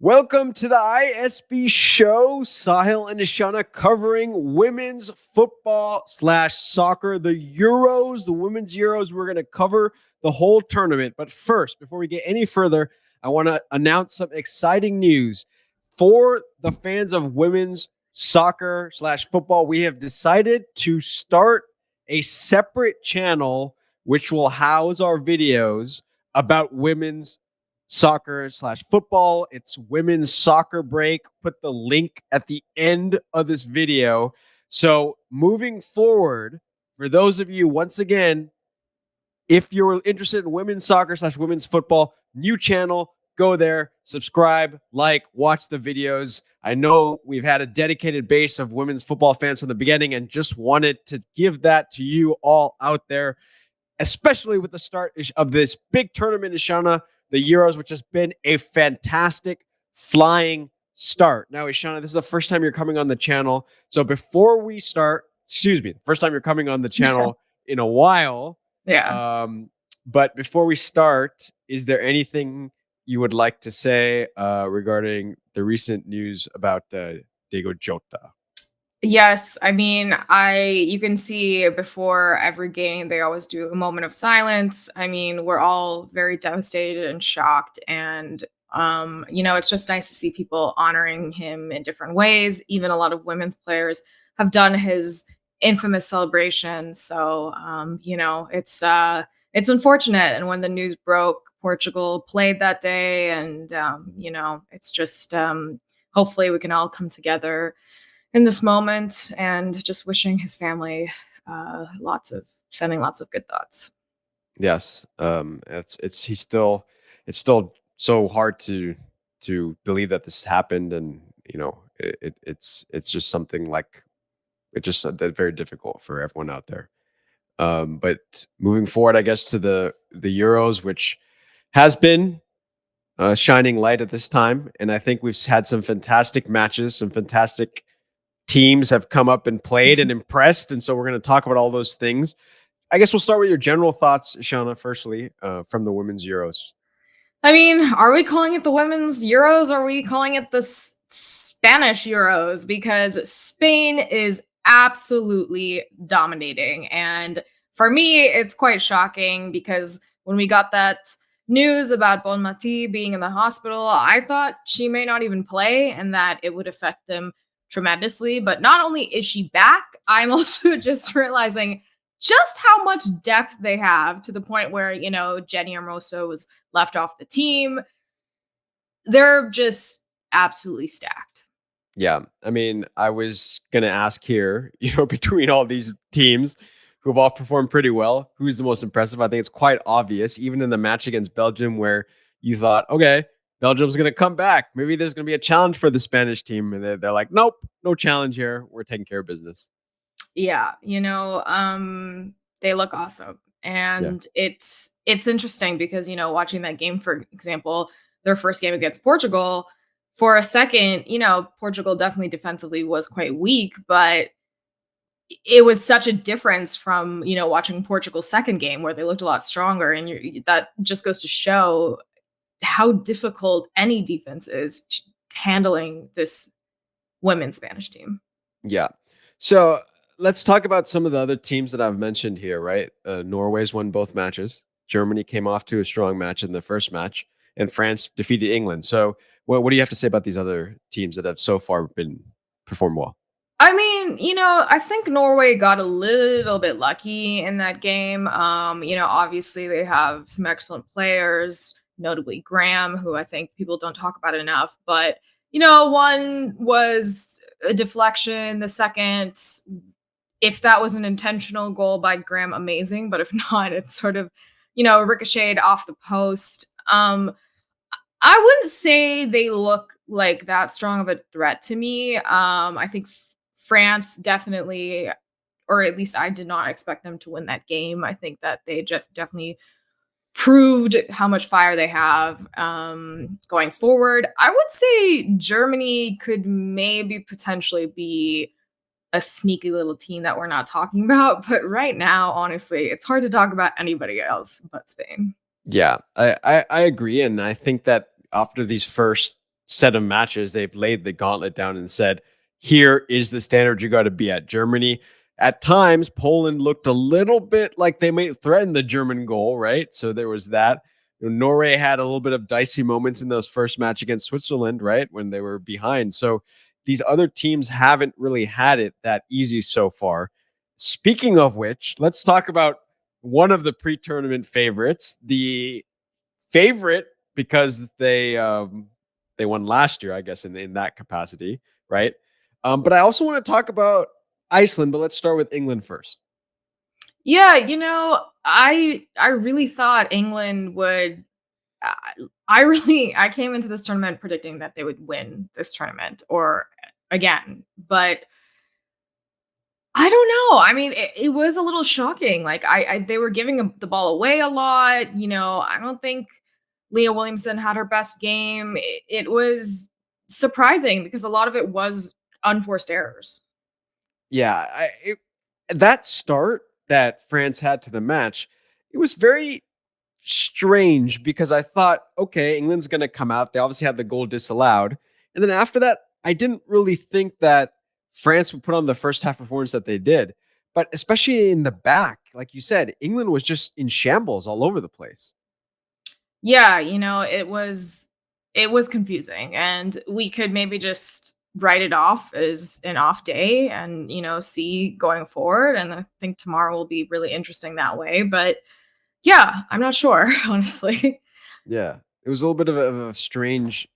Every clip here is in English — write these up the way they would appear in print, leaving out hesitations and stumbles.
Welcome to the ISB show. Sahil and Ishana covering women's football / soccer, the Euros, the women's Euros. We're going to cover the whole tournament. But first, before we get any further, I want to announce some exciting news for the fans of women's soccer / football. We have decided to start a separate channel which will house our videos about women's soccer / football. It's women's soccer break. Put the link at the end of this video. So moving forward, for those of you, once again, if you're interested in women's soccer / women's football, new channel, go there, subscribe, like, watch the videos. I know we've had a dedicated base of women's football fans from the beginning and just wanted to give that to you all out there, especially with the start of this big tournament, Ishana, the Euros, which has been a fantastic flying start. Now, Ishana, this is the first time you're coming on the channel. So before we start, first time you're coming on the channel in a while. Yeah. But before we start, is there anything you would like to say regarding the recent news about Diego Jota? Yes, I mean, you can see before every game they always do a moment of silence. I mean, we're all very devastated and shocked, and it's just nice to see people honoring him in different ways. Even a lot of women's players have done his infamous celebration. So it's unfortunate. And when the news broke, Portugal played that day, and it's just hopefully we can all come together in this moment, and just wishing his family sending lots of good thoughts. Yes, it's still so hard to believe that this happened, and it's just something like it's just very difficult for everyone out there. But moving forward, I guess to the Euros, which has been shining light at this time, and I think we've had some fantastic matches, some fantastic teams have come up and played and impressed. And so we're going to talk about all those things. I guess we'll start with your general thoughts, Shauna, firstly, from the women's Euros. I mean, are we calling it the women's Euros, or are we calling it the Spanish Euros? Because Spain is absolutely dominating. And for me, it's quite shocking because when we got that news about Bonmati being in the hospital, I thought she may not even play and that it would affect them tremendously. But not only is she back, I'm also just realizing just how much depth they have, to the point where, Jenny Hermoso was left off the team. They're just absolutely stacked. Yeah. I mean, I was going to ask here, between all these teams who have all performed pretty well, who's the most impressive? I think it's quite obvious, even in the match against Belgium, where you thought, okay, Belgium's going to come back. Maybe there's going to be a challenge for the Spanish team. And they're like, nope, no challenge here. We're taking care of business. Yeah. They look awesome. And it's interesting because, watching that game, for example, their first game against Portugal, for a second, Portugal definitely defensively was quite weak, but it was such a difference from, watching Portugal's second game where they looked a lot stronger. And that just goes to show how difficult any defense is handling this women's Spanish team. Yeah. So let's talk about some of the other teams that I've mentioned here, right? Norway's won both matches. Germany came off to a strong match in the first match, and France defeated England. So what do you have to say about these other teams that have so far been performed well? I mean, I think Norway got a little bit lucky in that game. Obviously they have some excellent players, notably Graham, who I think people don't talk about enough. But, one was a deflection. The second, if that was an intentional goal by Graham, amazing. But if not, it's sort of, ricocheted off the post. I wouldn't say they look like that strong of a threat to me. I think France definitely, or at least I did not expect them to win that game. I think that they just definitely proved how much fire they have going forward. I would say Germany could maybe potentially be a sneaky little team that we're not talking about. But right now, honestly, it's hard to talk about anybody else but Spain. Yeah, I agree. And I think that after these first set of matches, they've laid the gauntlet down and said, here is the standard you got to be at. Germany, at times, Poland looked a little bit like they might threaten the German goal, right? So there was that. Norway had a little bit of dicey moments in those first match against Switzerland, right? When they were behind. So these other teams haven't really had it that easy so far. Speaking of which, let's talk about one of the pre-tournament favorites, the favorite because they won last year, I guess, in that capacity, right? But I also want to talk about Iceland, but let's start with England first. Yeah, I really thought England would. I I came into this tournament predicting that they would win this tournament or again, but I don't know. I mean, it was a little shocking. Like they were giving the ball away a lot. I don't think Leah Williamson had her best game. It was surprising because a lot of it was unforced errors. Yeah, that start that France had to the match, it was very strange because I thought, okay, England's going to come out. They obviously had the goal disallowed. And then after that, I didn't really think that France would put on the first half performance that they did. But especially in the back, like you said, England was just in shambles all over the place. Yeah, it was confusing and we could maybe just write it off as an off day and, see going forward and I think tomorrow will be really interesting that way, but yeah, I'm not sure, honestly. Yeah. It was a little bit of a strange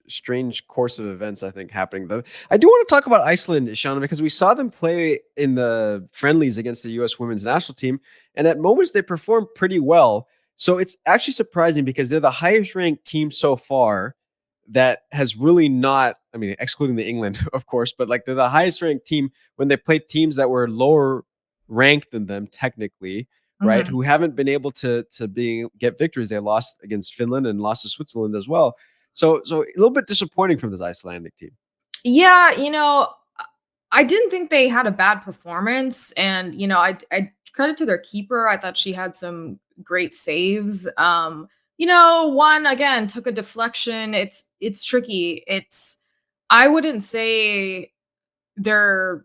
course of events, I think, happening. Though I do want to talk about Iceland, Shauna, because we saw them play in the friendlies against the U.S. women's national team, and at moments they performed pretty well. So it's actually surprising because they're the highest ranked team so far that has really not, I mean, excluding the England, of course, but like they're the highest ranked team when they played teams that were lower ranked than them technically, right? Mhm. Who haven't been able to get victories. They lost against Finland and lost to Switzerland as well. So a little bit disappointing from this Icelandic team. Yeah, I didn't think they had a bad performance, and I credit to their keeper. I thought she had some great saves. One again took a deflection. It's tricky. I wouldn't say they're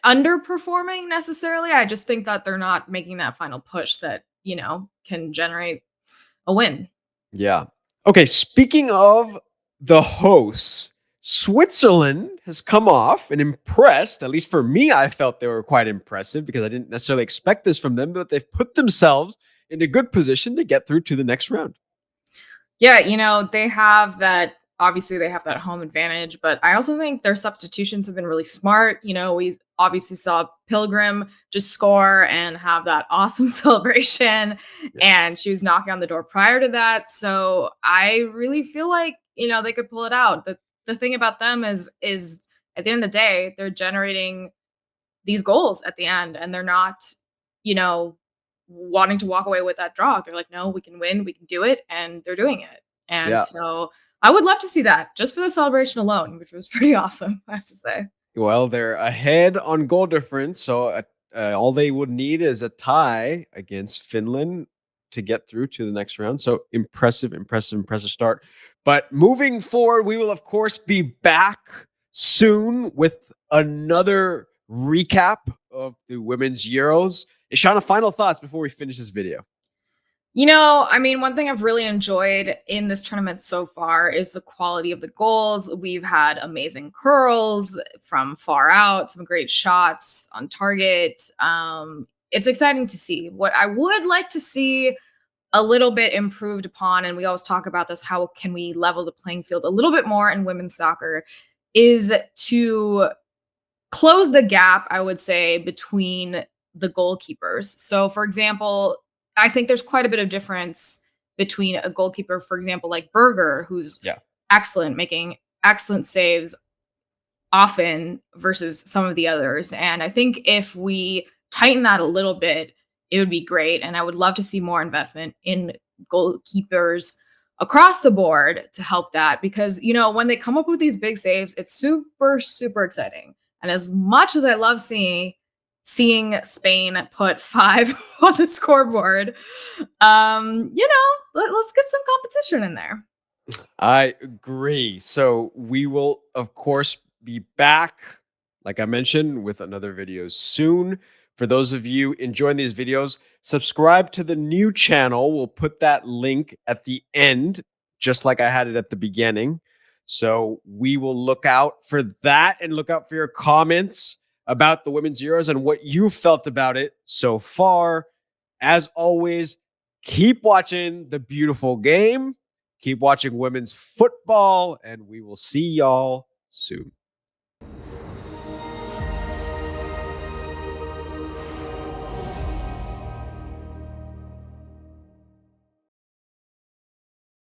underperforming necessarily. I just think that they're not making that final push that can generate a win. Yeah. Okay. Speaking of the hosts, Switzerland has come off and impressed. At least for me, I felt they were quite impressive because I didn't necessarily expect this from them, but they've put themselves in a good position to get through to the next round. Yeah, they have that obviously they have that home advantage, but I also think their substitutions have been really smart. We obviously saw Pilgrim just score and have that awesome celebration Yeah. and she was knocking on the door prior to that. So I really feel like, they could pull it out. The thing about them is at the end of the day, they're generating these goals at the end and they're not, you know, wanting to walk away with that draw. They're like, no, we can win, we can do it, and they're doing it. And Yeah. so I would love to see that just for the celebration alone, which was pretty awesome, I have to say. Well, they're ahead on goal difference, so all they would need is a tie against Finland to get through to the next round. So impressive start. But moving forward, we will of course be back soon with another recap of the women's Euros. Ishana, final thoughts before we finish this video. One thing I've really enjoyed in this tournament so far is the quality of the goals. We've had amazing curls from far out, some great shots on target. It's exciting to see. What I would like to see a little bit improved upon, and we always talk about this, how can we level the playing field a little bit more in women's soccer, is to close the gap, I would say, between the goalkeepers. So, for example, I think there's quite a bit of difference between a goalkeeper, for example, like Berger, who's Yeah. excellent, making excellent saves often versus some of the others. And I think if we tighten that a little bit, it would be great. And I would love to see more investment in goalkeepers across the board to help that because, when they come up with these big saves, it's super, super exciting. And as much as I love seeing Spain put 5 on the scoreboard, let's get some competition in there. I agree. So we will, of course, be back, like I mentioned, with another video soon. For those of you enjoying these videos, subscribe to the new channel. We'll put that link at the end, just like I had it at the beginning. So we will look out for that and look out for your comments about the Women's Euros and what you felt about it so far. As always, keep watching the beautiful game. Keep watching women's football, and we will see y'all soon.